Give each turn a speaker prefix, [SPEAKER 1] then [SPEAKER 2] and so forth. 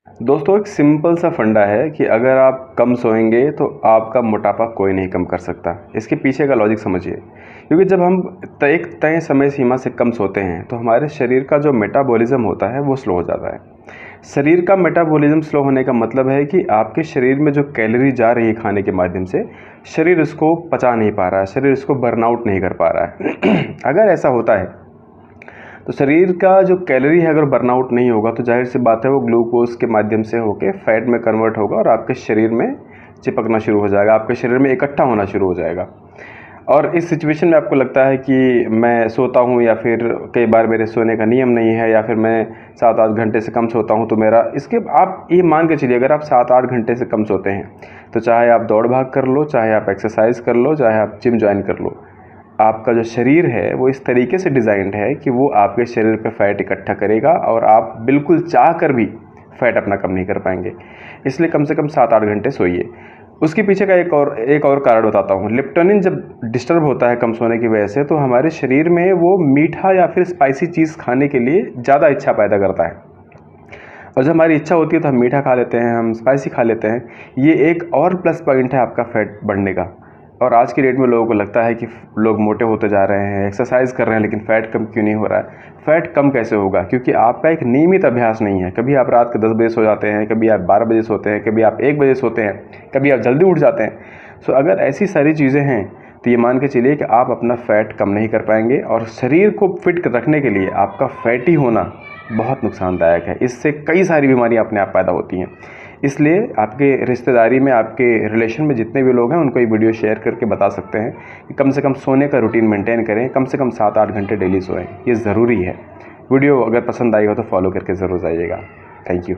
[SPEAKER 1] दोस्तों, एक सिंपल सा फंडा है कि अगर आप कम सोएंगे तो आपका मोटापा कोई नहीं कम कर सकता। इसके पीछे का लॉजिक समझिए। क्योंकि जब हम एक तय समय सीमा से कम सोते हैं तो हमारे शरीर का जो मेटाबॉलिज्म होता है वो स्लो हो जाता है। शरीर का मेटाबॉलिज्म स्लो होने का मतलब है कि आपके शरीर में जो कैलोरी जा रही है खाने के माध्यम से, शरीर इसको पचा नहीं पा रहा है, शरीर इसको बर्नआउट नहीं कर पा रहा है। अगर ऐसा होता है तो शरीर का जो कैलोरी है अगर बर्नआउट नहीं होगा तो जाहिर सी बात है वो ग्लूकोज के माध्यम से होकर फैट में कन्वर्ट होगा और आपके शरीर में चिपकना शुरू हो जाएगा, आपके शरीर में इकट्ठा होना शुरू हो जाएगा। और इस सिचुएशन में आपको लगता है कि मैं सोता हूँ या फिर कई बार मेरे सोने का नियम नहीं है या फिर मैं 7-8 घंटे से कम सोता हूँ, तो मेरा इसके आप ये मान के चलिए अगर आप 7-8 घंटे से कम सोते हैं तो चाहे आप दौड़ भाग कर लो, चाहे आप एक्सरसाइज कर लो, चाहे आप जिम ज्वाइन कर लो, आपका जो शरीर है वो इस तरीके से डिज़ाइंड है कि वो आपके शरीर पे फैट इकट्ठा करेगा और आप बिल्कुल चाह कर भी फैट अपना कम नहीं कर पाएंगे। इसलिए कम से कम 7-8 घंटे सोइए। उसके पीछे का एक और कारण बताता हूँ। लेप्टोनिन जब डिस्टर्ब होता है कम सोने की वजह से तो हमारे शरीर में वो मीठा या फिर स्पाइसी चीज़ खाने के लिए ज़्यादा इच्छा पैदा करता है, और जब हमारी इच्छा होती है तो हम मीठा खा लेते हैं, हम स्पाइसी खा लेते हैं। ये एक और प्लस पॉइंट है आपका फैट बढ़ने का। और आज की डेट में लोगों को लगता है कि लोग मोटे होते जा रहे हैं, एक्सरसाइज कर रहे हैं, लेकिन फ़ैट कम क्यों नहीं हो रहा है। फ़ैट कम कैसे होगा? क्योंकि आपका एक नियमित अभ्यास नहीं है। कभी आप रात के 10 बजे सो जाते हैं, कभी आप 12 बजे सोते हैं, कभी आप 1 बजे सोते हैं, कभी आप जल्दी उठ जाते हैं। सो अगर ऐसी सारी चीज़ें हैं तो ये मान के चलिए कि आप अपना फ़ैट कम नहीं कर पाएंगे, और शरीर को फिट रखने के लिए आपका फैटी होना बहुत नुकसानदायक है। इससे कई सारी बीमारियां अपने आप पैदा होती हैं। इसलिए आपके रिश्तेदारी में, आपके रिलेशन में जितने भी लोग हैं उनको ये वीडियो शेयर करके बता सकते हैं कि कम से कम सोने का रूटीन मेंटेन करें, कम से कम 7-8 घंटे डेली सोएं। ये ज़रूरी है। वीडियो अगर पसंद आई हो तो फॉलो करके ज़रूर जाइएगा। Thank you.